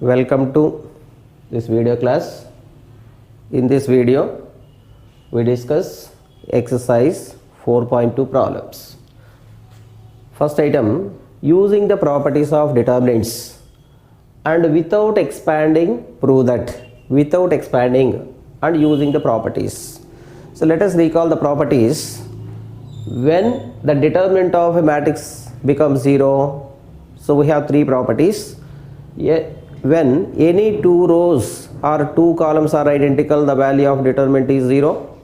Welcome to this video class. In this video we discuss exercise 4.2 problems. First item, using the properties of determinants and without expanding prove that. Without expanding and using the properties. So let us recall the properties. When the determinant of a matrix becomes 0, so we have three properties. When any two rows or two columns are identical, the value of determinant is 0.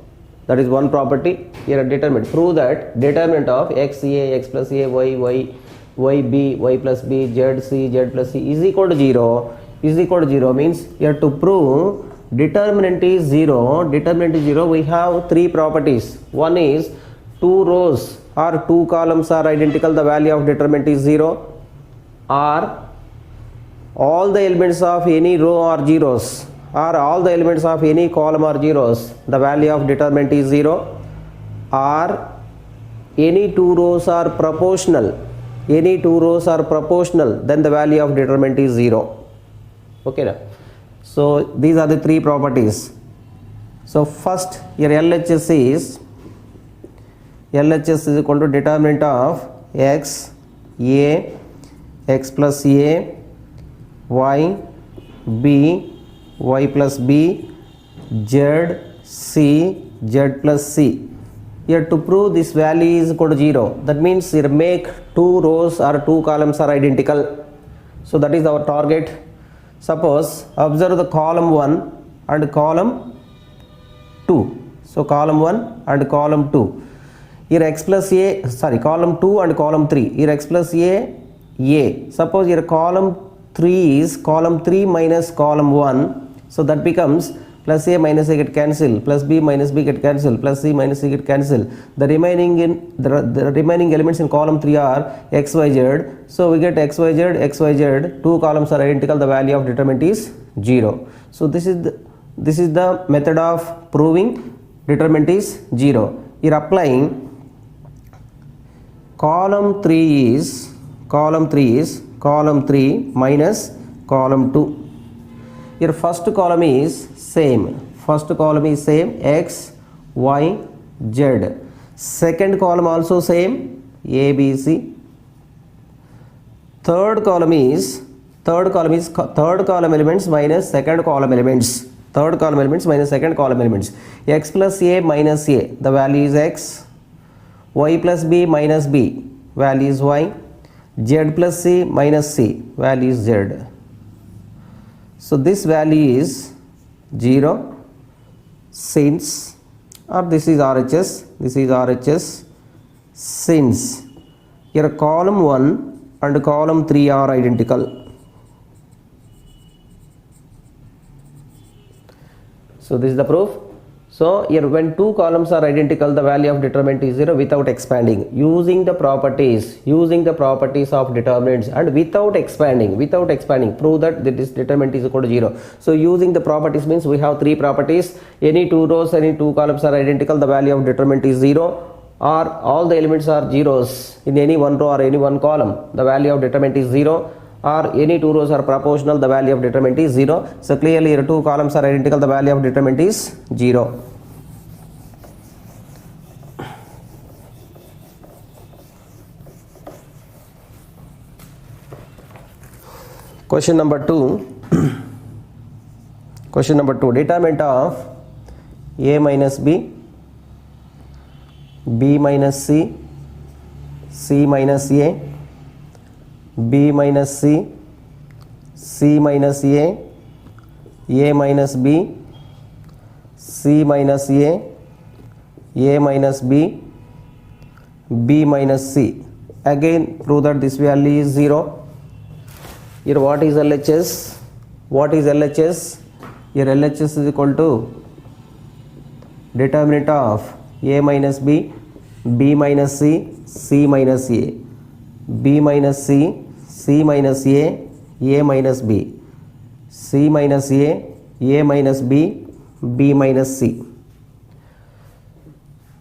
That is one property. Here a determinant. Prove that determinant of x a, x plus a, y b, y plus b, z c, z plus c is equal to 0. Is equal to 0 means you have to prove determinant is 0. Determinant is 0. We have three properties. One is two rows or two columns are identical, the value of determinant is 0. Or all the elements of any row are zeros, or all the elements of any column are zeros, the value of determinant is 0. Or any two rows are proportional, then the value of determinant is 0. Okay now? So these are the three properties. So first your LHS is equal to determinant of x a, x plus a, y b, y plus b, z c, z plus c. Here to prove this value is equal to 0, that means you make two rows or two columns are identical. So that is our target. Suppose observe the column 1 and column 2. So column 1 and column 2. Here x plus a, column 2 and column 3. Here x plus a. Suppose here column 3 is column 3 minus column 1. So that becomes plus a minus a get cancelled, plus b minus b get cancelled, plus c minus c get cancelled. The remaining elements in column 3 are x, y, z. So we get x, y, z. Two columns are identical. The value of determinant is 0. So this is the method of proving determinant is 0. Here applying column 3 is column 3 minus column 2. Here first column is same. X, y, z. Second column also same, a, b, c. Third column elements minus second column elements. X plus a minus a, the value is x. Y plus b minus b, value is y. Z plus c minus c, value is z. So this value is 0 since, or this is RHS, since here column 1 and column 3 are identical. So this is the proof. So here when two columns are identical, the value of determinant is 0 without expanding. Using the properties of determinants and without expanding, prove that this determinant is equal to 0. So using the properties means we have three properties. Any two rows, any two columns are identical, the value of determinant is 0. Or all the elements are zeros in any one row or any one column, the value of determinant is 0. Or any two rows are proportional, the value of determinant is 0. So clearly here two columns are identical, the value of determinant is 0. Question number 2. Determinant of a minus b, b minus c, c minus a, b minus c, c minus a minus b, c minus a minus b, b minus c. Again prove that this value is 0. Here what is LHS? Here LHS is equal to determinant of a minus b, b minus c, c minus a, b minus c, c minus a minus b, c minus a minus b, b minus c.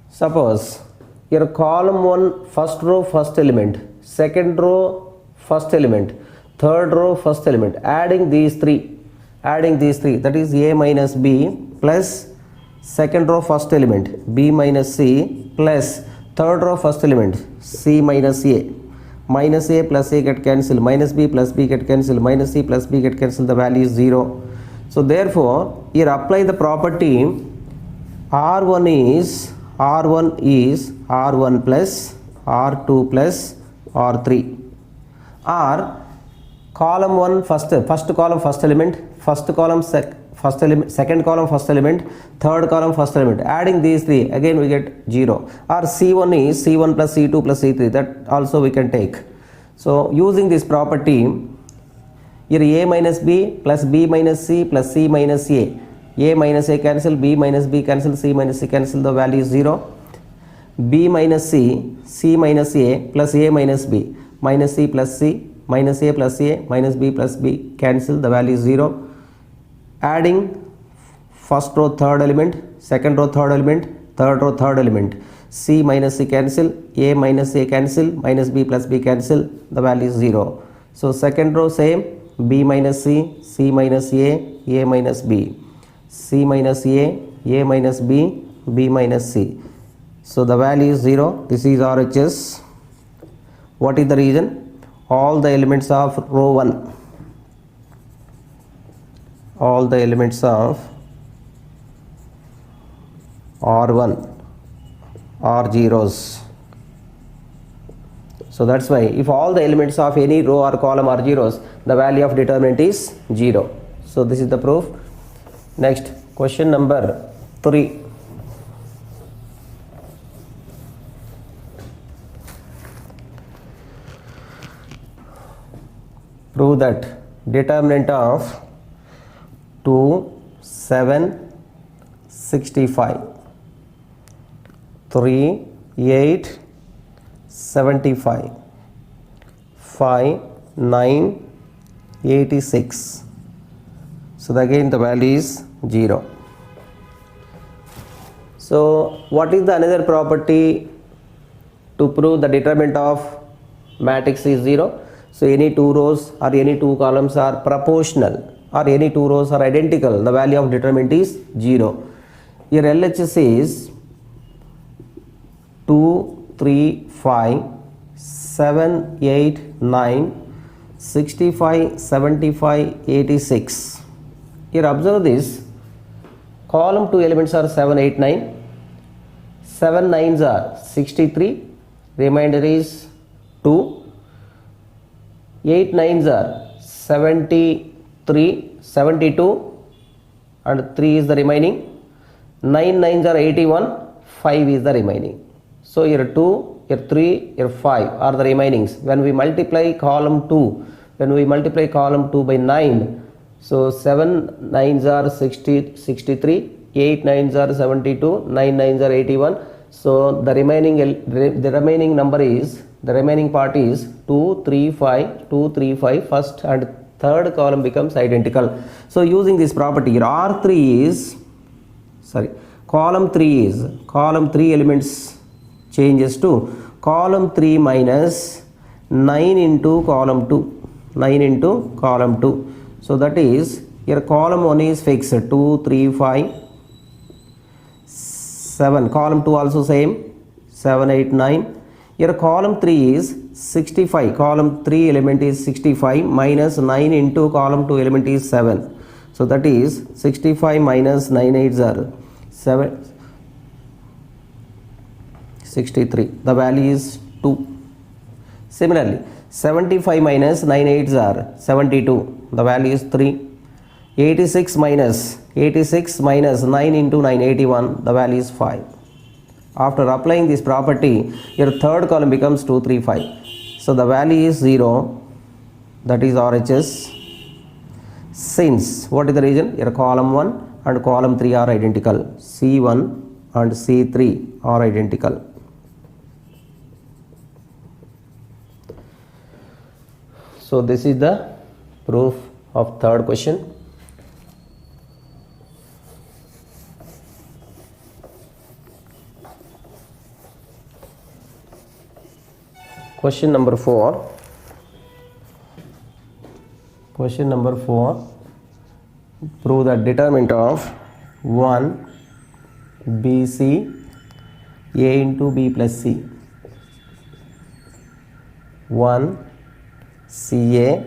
Suppose here column 1 first row first element, second row first element, third row first element, adding these three, that is a minus b plus second row first element b minus c plus third row first element c minus a. Minus a plus a get cancelled, minus b plus b get cancelled, minus c plus b get cancelled, the value is 0. So therefore here apply the property R1 is R1 plus R2 plus R3, or column 1 first column first element, first column first element, second column first element, third column first element, adding these three, again we get 0, or C1 is C1 plus C2 plus C3, that also we can take. So using this property, here a minus b plus b minus c plus c minus a minus a cancel, b minus b cancel, c minus c cancel, the value is 0. b minus c minus a plus a minus b, minus c plus c, minus a plus a, minus b plus b cancel, the value is 0. Adding first row third element, second row third element, third row third element, c minus c cancel, a minus a cancel, minus b plus b cancel, the value is 0. So second row same, b minus c minus a minus b, c minus a minus b, b minus c. So the value is 0. This is RHS. What is the reason? All the elements of row 1, all the elements of R1 are zeros. So that's why if all the elements of any row or column are zeros, the value of determinant is 0. So this is the proof. Next, question number 3. Prove that determinant of 2, 7, 65, 3, 8, 75, 5, 9, 86. So again the value is 0. So what is the another property to prove the determinant of matrix is 0? So any two rows or any two columns are proportional, or any two rows are identical, the value of determinant is 0. Here LHS is 2, 3, 5, 7, 8, 9, 65, 75, 86. Here observe this, column 2 elements are 7, 8, 9, 7 9s are 63, remainder is 2, 8 9s are 73, 72 and 3 is the remaining, 9 9s are 81, 5 is the remaining. So here 2, here 3, here 5 are the remainings. When we multiply column 2 by 9, so 7 9s are 63, 8 9s are 72, 9 9s are 81. So the remaining number is, the remaining part is 2, 3, 5, 2, 3, 5. First and third column becomes identical. So using this property, here R3 is, column 3 elements changes to column 3 minus 9 into column 2. So that is, here column 1 is fixed, 2, 3, 5, 7. Column 2 also same, 7, 8, 9. Here column 3 is 65. Column 3 element is 65 minus 9 into column 2 element is 7. So that is 65 minus 9 8s are 7, 63. The value is 2. Similarly, 75 minus 9 8s are 72. The value is 3. 86 minus 9 into 9, 81. The value is 5. After applying this property, your third column becomes 2, 3, 5. So the value is 0. That is RHS. Since, what is the reason? Your column 1 and column 3 are identical. C1 and C3 are identical. So this is the proof of third question. Question number 4. Question number 4. Prove the determinant of 1 BC A into B plus C. 1 CA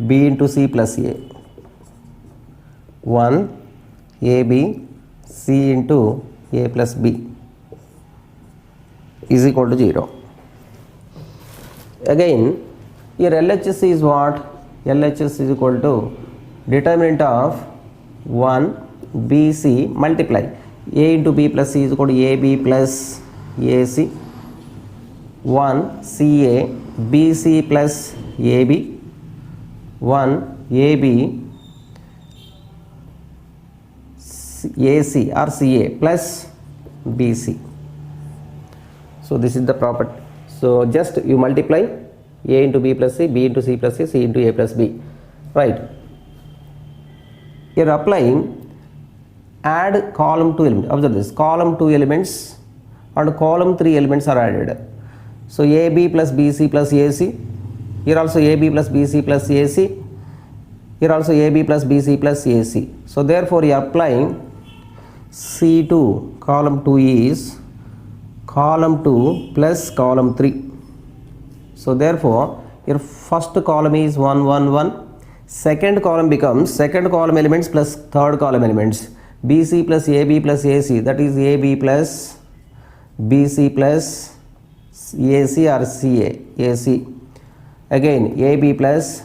B into C plus A. 1 AB C into A plus B is equal to 0. Again, here LHS is what? LHS is equal to determinant of 1 BC multiply A into B plus C is equal to AB plus AC. 1 CA BC plus AB. 1 AB AC or CA plus BC. So this is the property. So just you multiply A into B plus C, B into C plus C, C into A plus B. Right. Here applying add column 2 elements. Observe this, column 2 elements and column 3 elements are added. So AB plus BC plus AC. Here also AB plus BC plus AC. Here also AB plus BC plus AC. So therefore you are applying C2 column 2 is column 2 plus column 3. So therefore your first column is 1 1 1. Second column becomes second column elements plus third column elements. BC plus AB plus AC, that is AB plus BC plus AC or CA, AC. Again AB plus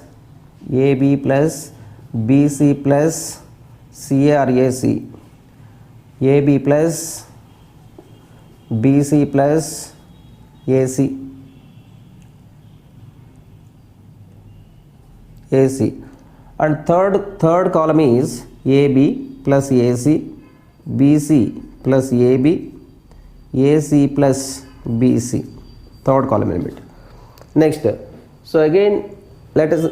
BC plus CA or AC. AB plus BC plus AC. And third column is AB plus AC, BC plus AB, AC plus BC, third column element. Next, so again let us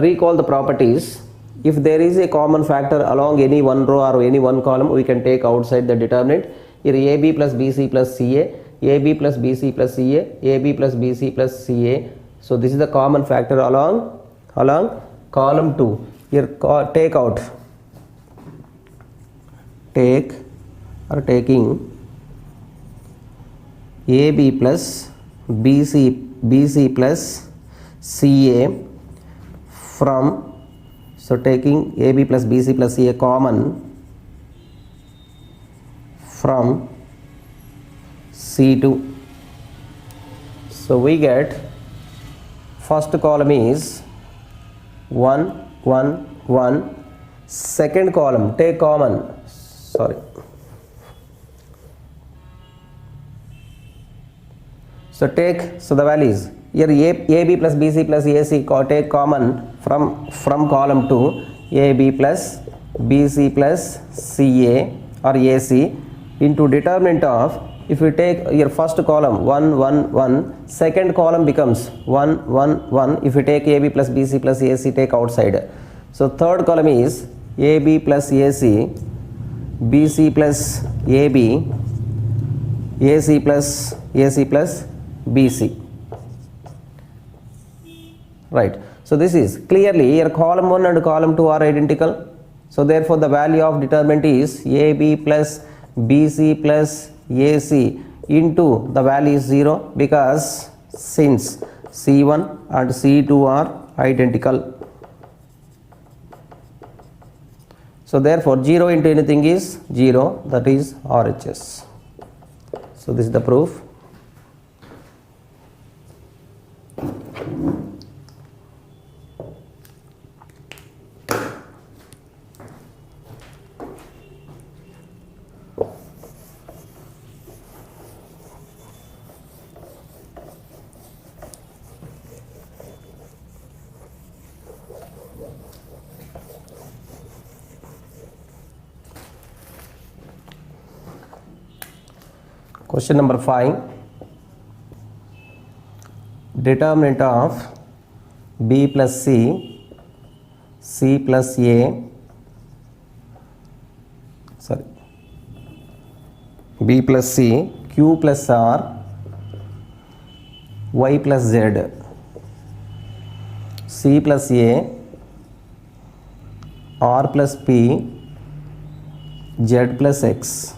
recall the properties. If there is a common factor along any one row or any one column, we can take outside the determinant. Here AB plus BC plus CA, AB plus BC plus CA, AB plus BC plus CA. So this is the common factor along column 2. Here taking AB plus BC plus CA from, so taking AB plus BC plus CA common from C2. So we get first column is 1 1 1. Second column take common, so the values here AB plus BC plus AC take common from column 2, AB plus BC plus CA or AC into determinant of, if you take your first column 1 1 1, second column becomes 1 1 1. If you take AB plus BC plus AC, take outside. So third column is AB plus AC, BC plus AB, AC plus BC. Right. So this is clearly your column 1 and column 2 are identical. So therefore the value of determinant is AB plus BC plus AC into the value is 0, because since C1 and C2 are identical. So therefore 0 into anything is 0, that is RHS. So this is the proof. Question number 5. Determinant of B plus C, C plus A, B plus C, Q plus R, Y plus Z, C plus A, R plus P Z plus X,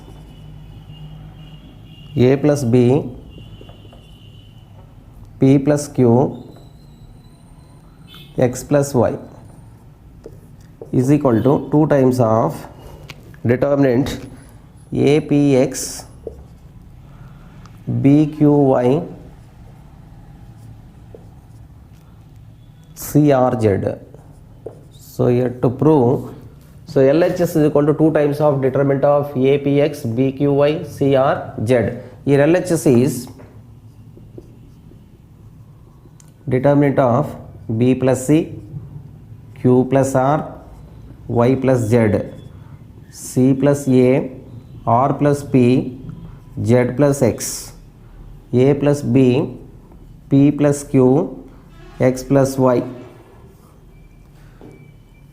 A plus B P plus Q X plus Y is equal to 2 times of determinant APX BQY CRZ. So here to prove, so LHS is equal to 2 times of determinant of APX BQY CRZ. Here LHS is determinant of B plus C, Q plus R, Y plus Z, C plus A, R plus P, Z plus X, A plus B, P plus Q, X plus Y.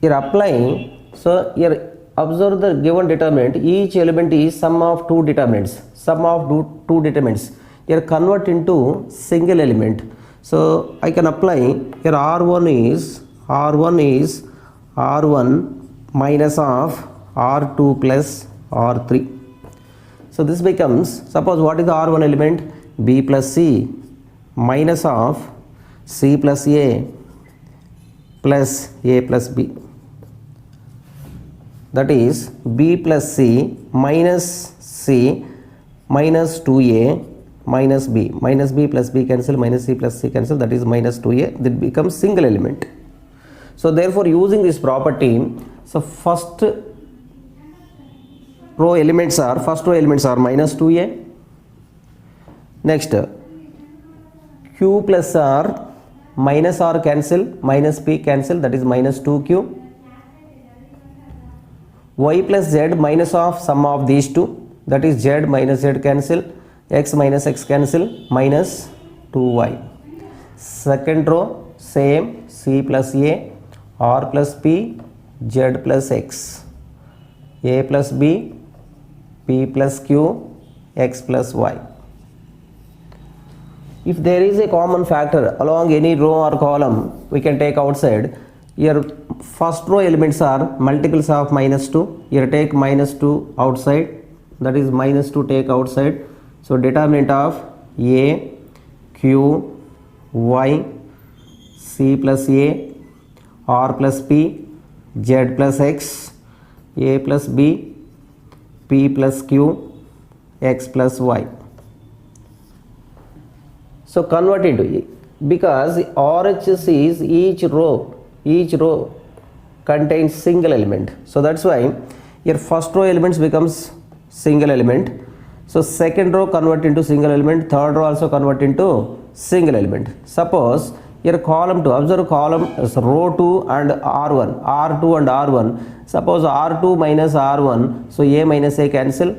Here applying, so here observe the given determinant, each element is sum of two determinants, two determinants. Here convert into single element. So I can apply here R1 is R1 minus of R2 plus R3. So this becomes, suppose what is the R1 element? B plus C minus of C plus A plus A plus B. That is B plus C minus C minus 2A minus B. Minus B plus B cancel, minus C plus C cancel, that is minus 2A. That becomes single element. So therefore using this property, so first row elements are minus 2A. Next Q plus R, minus R cancel, minus P cancel, that is minus 2Q. Y plus Z minus of sum of these two, that is Z minus Z cancel, X minus X cancel, minus 2Y. Second row same, C plus A, R plus P, Z plus X, A plus B, P plus Q, X plus Y. If there is a common factor along any row or column, we can take outside. Here first row elements are multiples of minus 2. Here take minus 2 outside, that is minus 2 take outside. So determinant of A, Q, Y, C plus A, R plus P, Z plus X, A plus B, P plus Q, X plus Y. So convert into E, because RHS is each row contains single element. So that's why your first row elements becomes single element. So second row convert into single element, third row also convert into single element. Suppose your column 2, observe column row 2 and R1, R2 and R1. Suppose R2 minus R1, so A minus A cancel.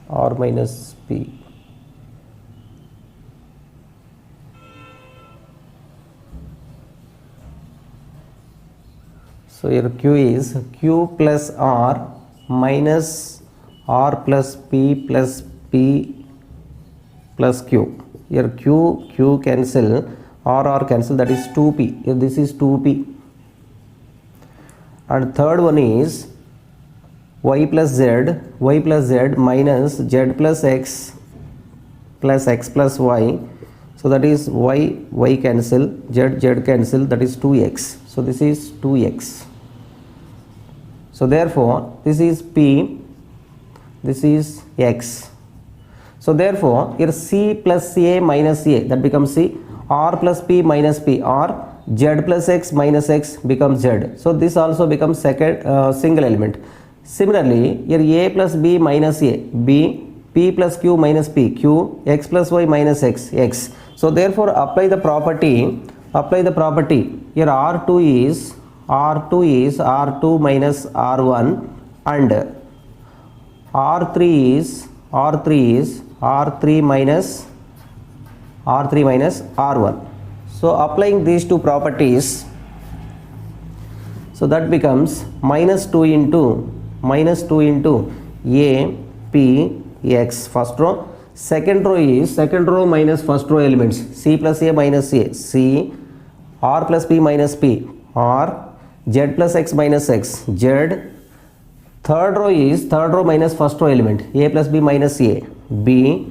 R minus P. So your Q is Q plus R minus R plus P plus P plus Q. Here Q cancel, R cancel, that is 2P. Here this is 2P. And third one is Y plus Z minus Z plus X plus Y. So that is Y cancel, Z cancel, that is 2X. So this is 2X. So therefore this is P, this is X. So therefore here C plus A minus A, that becomes C. R plus P minus P, R. Z plus X minus X becomes Z. So this also becomes second single element. Similarly, here A plus B minus A, B, P plus Q minus P, Q, X plus Y minus X, X. So therefore apply the property. Here R2 is R2 minus R1 and R3 is R3 minus R1. So applying these two properties, so that becomes minus 2 into A P, X, first row. Second row minus first row elements, C plus A minus A, C, R plus P minus P, R, Z plus X minus X, Z. Third row minus first row element, A plus B minus A, B,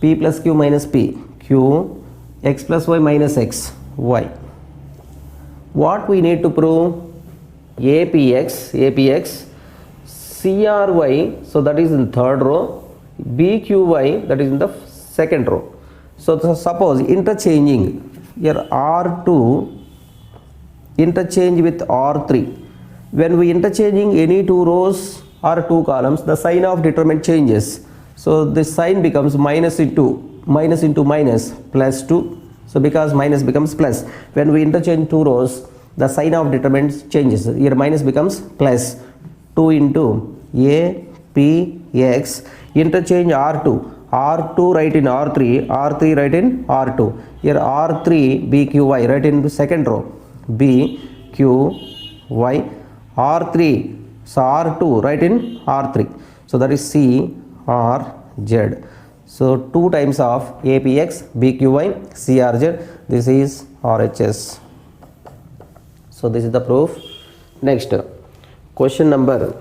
P plus Q minus P, Q, X plus Y minus X, Y. What we need to prove? APX, CRY, so that is in third row, BQY, that is in the second row. So suppose interchanging here R2 interchange with R3. When we interchanging any two rows or two columns, the sign of determinant changes. So this sign becomes minus into minus plus 2. So because minus becomes plus. When we interchange two rows, the sign of determinant changes. Here minus becomes plus 2 into A, P, X. Interchange R2 write in R3 write in R2. Here R3 BQY write in the second row, BQY, R3, so R2 write in R3, so that is C, R, Z. So 2 times of APX, BQY, CRZ, this is RHS. So this is the proof. Next, question number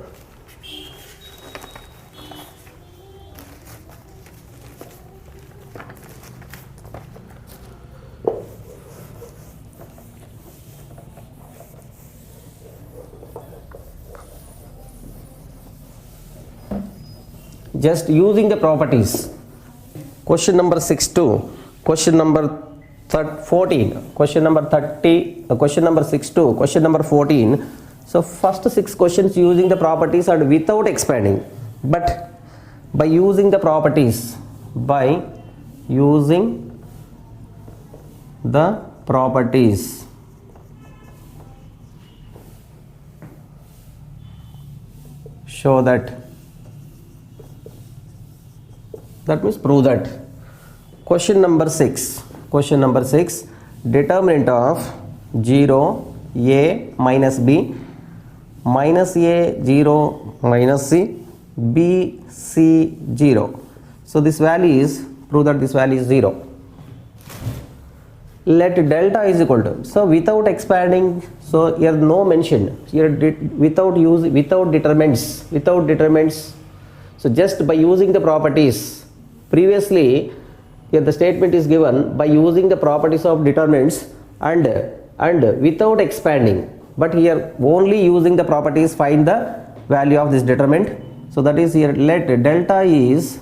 just using the properties. Question number 6 to question number 14, question number 30, question number 6 to question number 14. So first 6 questions using the properties and without expanding, but by using the properties, show that means prove that. Question number 6, determinant of 0, A minus B, minus A 0 minus C, B C 0. So this value is, prove that this value is 0. Let delta is equal to, so without expanding, so here no mention, here without determinants, so just by using the properties. Previously here the statement is given by using the properties of determinants and without expanding, but here only using the properties find the value of this determinant. So that is here let delta is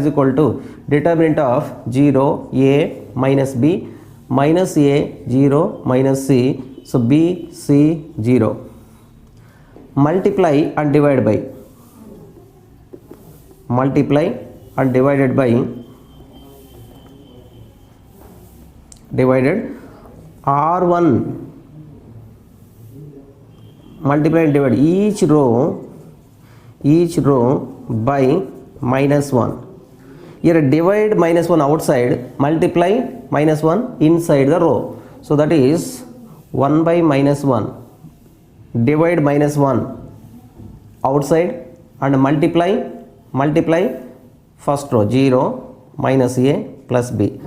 equal to determinant of 0 A minus B, minus A 0 minus C, so B C 0, multiply and divide by divided R1, multiply and divide each row by minus 1. Here divide minus 1 outside, multiply minus 1 inside the row. So that is 1 by minus 1, divide minus 1 outside and multiply first row 0 minus A plus B,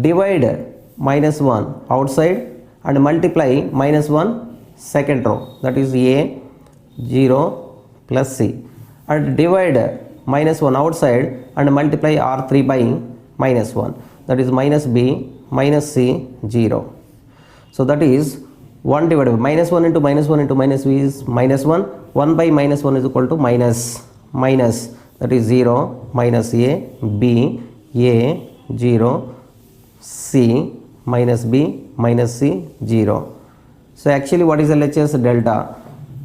divide minus 1 outside and multiply minus 1 second row, that is A 0 plus C, and divide minus 1 outside and multiply R3 by minus 1, that is minus B minus C 0. So that is 1 divided by minus 1 into minus 1 into minus B is minus 1, 1 by minus 1 is equal to minus, that is 0 minus A, B, A 0, C minus B minus C 0. So actually what is LHS? Delta.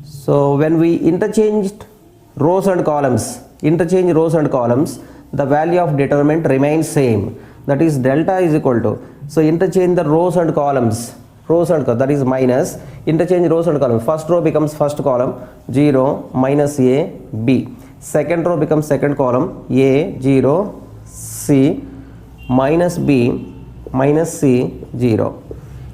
So when we interchanged rows and columns, the value of determinant remains same, that is delta is equal to, so interchange the rows and columns, that is minus, interchange rows and columns, first row becomes first column 0 minus A B, second row becomes second column A 0 C minus B minus C 0.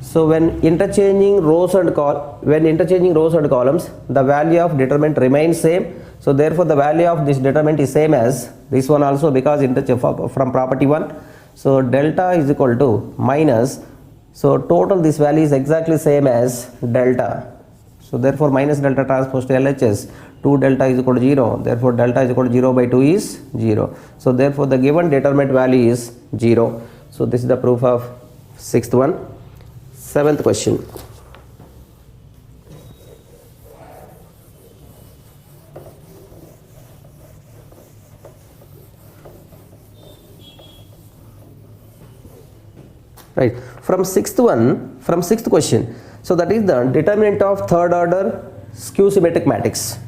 So when interchanging rows and columns, the value of determinant remains same. So therefore the value of this determinant is same as this one also, because from property 1. So delta is equal to minus, so total this value is exactly same as delta. So therefore minus delta transpose to LHS, 2 delta is equal to 0, therefore delta is equal to 0 by 2 is 0. So therefore the given determinant value is 0. So this is the proof of 6th one. 7th question. Right, from sixth question, so that is the determinant of third order skew symmetric matrix.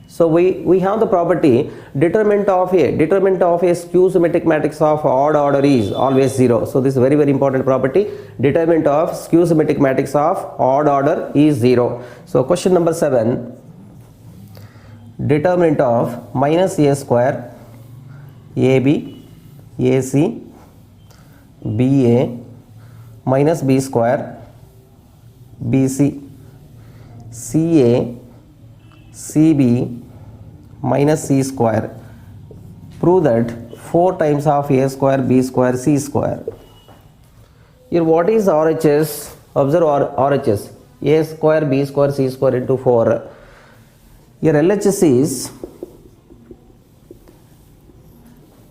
So we have the property determinant of a skew symmetric matrix of odd order is always 0. So this is very important property, determinant of skew symmetric matrix of odd order is 0. So question number 7, determinant of minus a square AB AC BA minus b square BC CA CB minus c square. Prove that 4 times of a square b square c square. Here what is RHS? Observe RHS, a square b square c square into 4. Here LHS is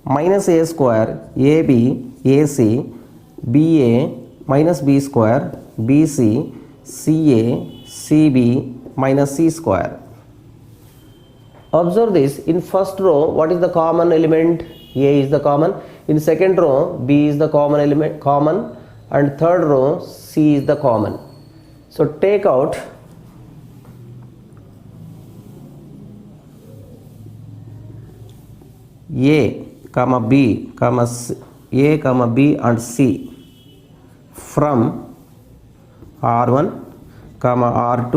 minus a square AB AC BA minus b square BC CA CB minus c square. Observe this, in first row what is the common element? A is the common. In second row B is the common element, and third row C is the common. So take out A comma B comma C, A comma B and C from R1 comma R2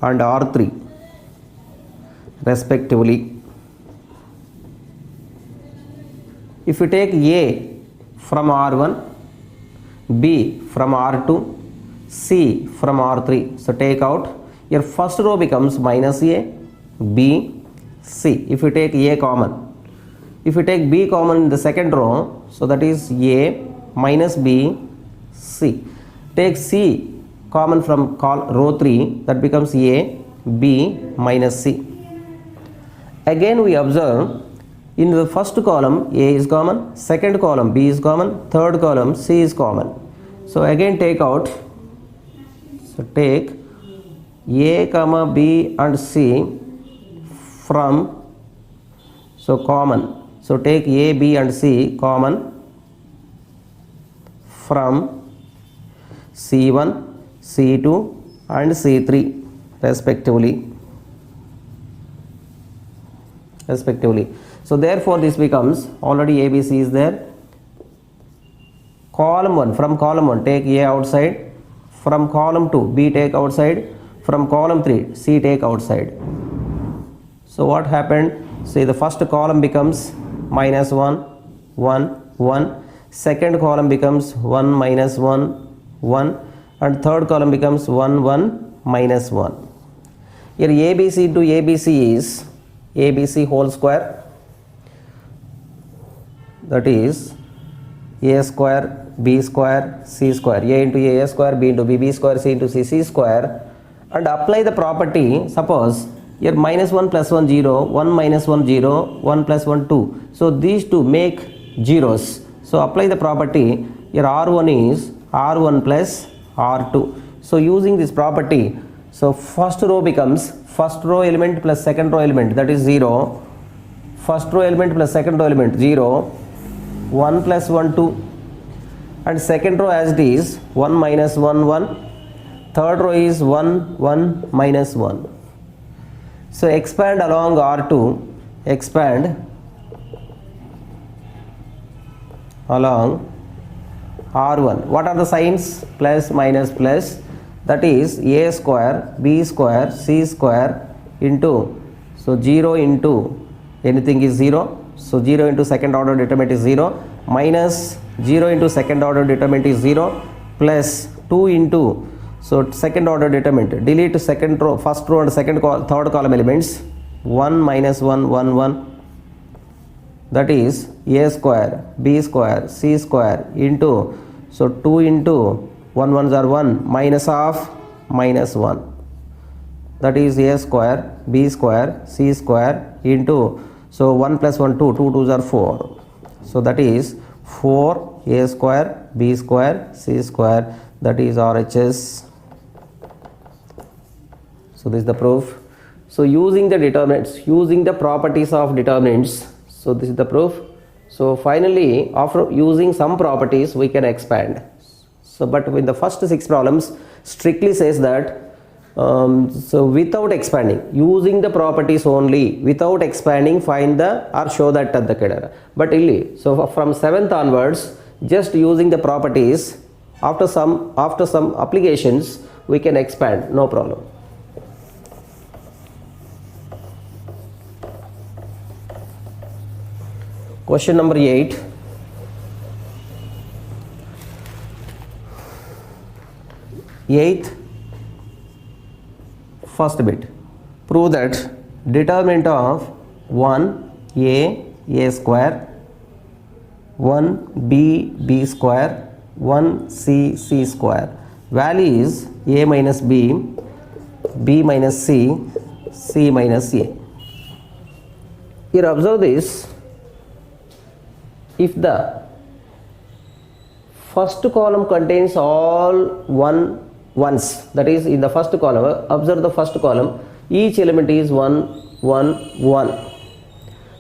and R3 respectively. If you take A from R1, B from R2, C from R3, so take out, your first row becomes minus A, B, C. If you take A common, if you take B common in the second row, so that is A minus B, C. Take C common from row 3, that becomes A, B minus C. Again we observe, in the first column A is common, second column B is common, third column C is common. So again take out, so take A comma B and C from, so common, so take A, B and C common from C1, C2 and C3 respectively. So therefore this becomes, already ABC is there. Column 1, from column 1 take A outside, from column 2 B take outside, from column 3 C take outside. So what happened? See, the first column becomes minus 1, 1, 1. Second column becomes 1, minus 1, 1. And third column becomes 1, 1, minus 1. Here ABC into ABC is ABC whole square, that is A square B square C square, A into A square, B into B square, C into C square, and apply the property. Suppose here minus 1 plus 1 0, 1 minus 1 0, 1 plus 1 2. So these two make zeros. So apply the property. Here R1 is R1 plus R2. So using this property, so first row becomes first row element plus second row element, that is 0. First row element plus second row element 0, 1 plus 1 2, and second row as it is 1 minus 1 1, third row is 1 1 minus 1. So expand along R2, expand along R1. What are the signs? Plus, minus, plus. That is A square, B square, C square into, so 0 into anything is 0. So 0 into second order determinant is 0. Minus 0 into second order determinant is 0. Plus 2 into, so second order determinant. Delete second row, first row and third column elements. 1 minus 1 1 1, that is a square b square c square into, so 2 into 1 ones are 1 minus of minus 1, that is a square b square c square into, so 1 plus 1 2, 2 twos are 4, so that is 4 a square b square c square, that is RHS. So this is the proof. So using the determinants, using the properties of determinants, so this is the proof. So finally, after using some properties, we can expand. So but in the first 6 problems strictly says that so without expanding, using the properties only, without expanding, find the or show that at the kedara. But illi, so from 7th onwards, just using the properties, after some applications, we can expand, no problem. Question number 8. Eighth, first bit. Prove that determinant of 1a square, 1b square, 1c square. Value is a minus b minus c minus a. Here observe this. If the first column contains all ones, that is in the first column, observe the first column, each element is 1 1 1.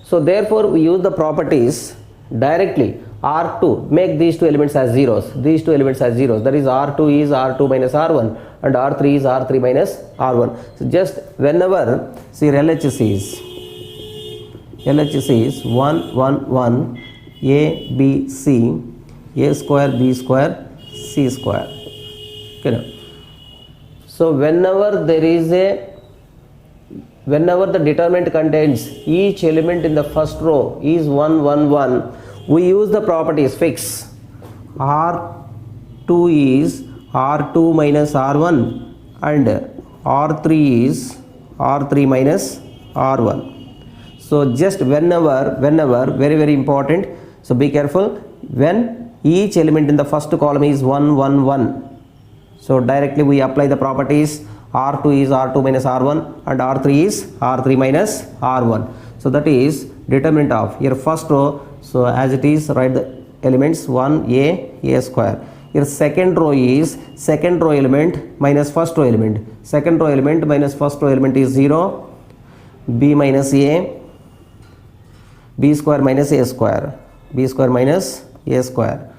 So therefore we use the properties directly. R2, make these two elements as zeros, that is R2 is R2 minus R1 and R3 is R3 minus R1. So just whenever, see LHS is 1 1 1 a b c, a square b square c square. Okay. So whenever the determinant contains each element in the first row is 1 1 1, we use the properties fix. R2 is R2 minus R1 and R3 is R3 minus R1. So just whenever, very important, so be careful, when each element in the first column is 1 1 1, so directly we apply the properties. R2 is R2 minus R1 and R3 is R3 minus R1. So that is determinant of your first row. So as it is, write the elements 1a square. Your second row is second row element minus first row element. Second row element minus first row element is 0, b minus a, b square minus a square, b square minus a square.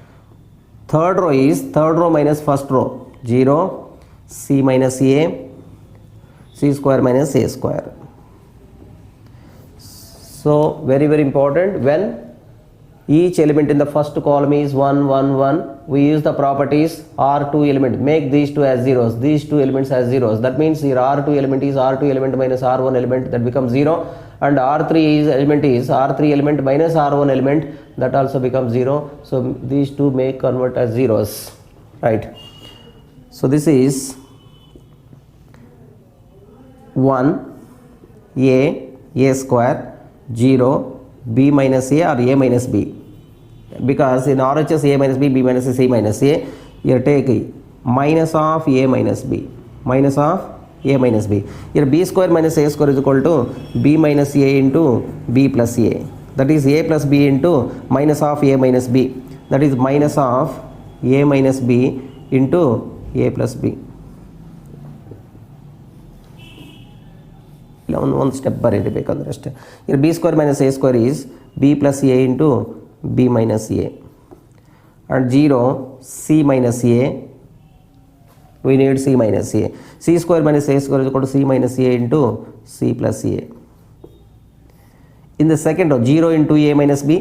Third row is third row minus first row, 0, c minus a, c square minus a square. So very important, when each element in the first column is 1 1 1, we use the properties R2 element, make these two as zeros, these two elements as zeros. That means here R2 element is R2 element minus R1 element, that becomes 0, and R3 element is R3 element minus R1 element, that also becomes 0. So these two may convert as zeros, right? So this is 1 a square, 0 b minus a or a minus b, because in RHS a minus b, b minus a, c minus a, you take minus of a minus b, minus of a minus b. Here b square minus a square is equal to b minus a into b plus a, that is a plus b into minus of a minus b, that is minus of a minus b into a plus b. One step ಬರೀಬೇಕಂದ್ರೆ ಅಷ್ಟೇ. Here b square minus a square is b plus a into b minus a, and 0 c minus a, we need c minus a. C square minus a square is equal to c minus a into c plus a. In the second row, 0 into a minus b,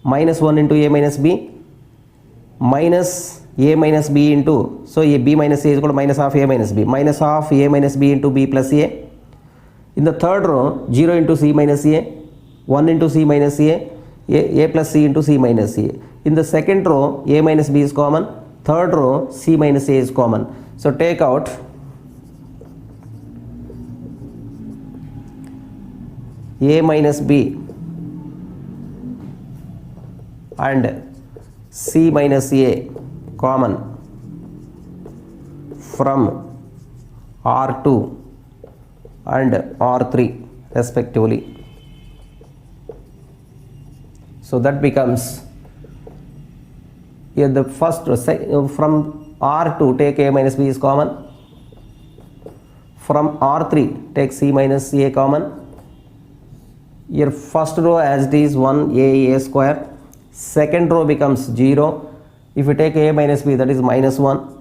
minus 1 into a minus b, minus a minus b into, so a b minus a is equal to minus of a minus b, minus of a minus b into b plus a. In the third row, 0 into c minus a, 1 into c minus a plus c into c minus a. In the second row, a minus b is common. Third row, c minus a is common. So take out A minus B and C minus A common from R2 and R3 respectively. So that becomes here the first from R2 take A minus B is common, from R3 take C minus A common. Your first row as it is 1A square, second row becomes 0. If you take A minus B, that is minus 1.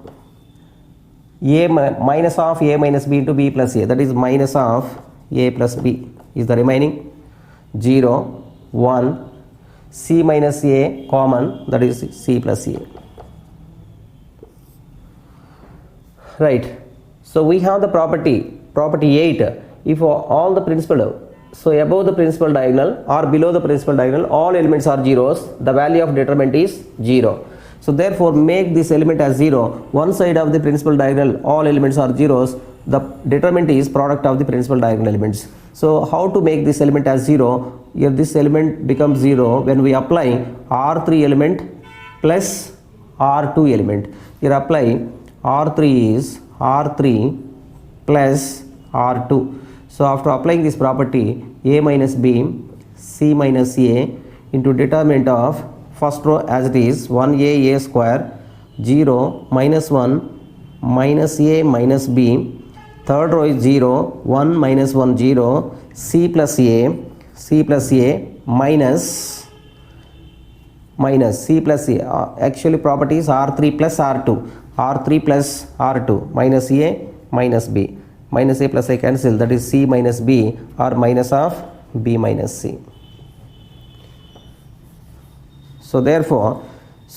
Minus of A minus B into B plus A, that is minus of A plus B is the remaining. 0, 1, C minus A common, that is C plus A. Right. So we have the property 8. If all the principal, so above the principal diagonal or below the principal diagonal, all elements are zeros, the value of determinant is 0. So therefore make this element as 0. One side of the principal diagonal, all elements are zeros, the determinant is product of the principal diagonal elements. So how to make this element as 0? Here this element becomes 0 when we apply R3 element plus R2 element. Here apply R3 is R3 plus R2. So after applying this property, A minus B, C minus A into determinant of first row as it is 1A square, 0, minus 1, minus A minus B, third row is 0, 1 minus 1, 0, C plus A minus C plus A. Actually property is R3 plus R2, R3 plus R2, minus A minus B. Minus A plus A cancel, that is C minus B or minus of B minus C. So therefore,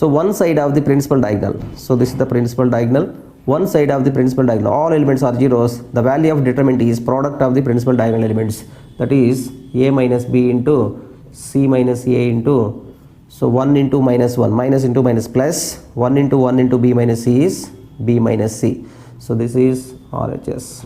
one side of the principal diagonal, so this is the principal diagonal, one side of the principal diagonal, all elements are zeros, the value of determinant is product of the principal diagonal elements, that is A minus B into C minus A into, so 1 into minus 1, minus into minus plus, 1 into B minus C is B minus C. So this is RHS.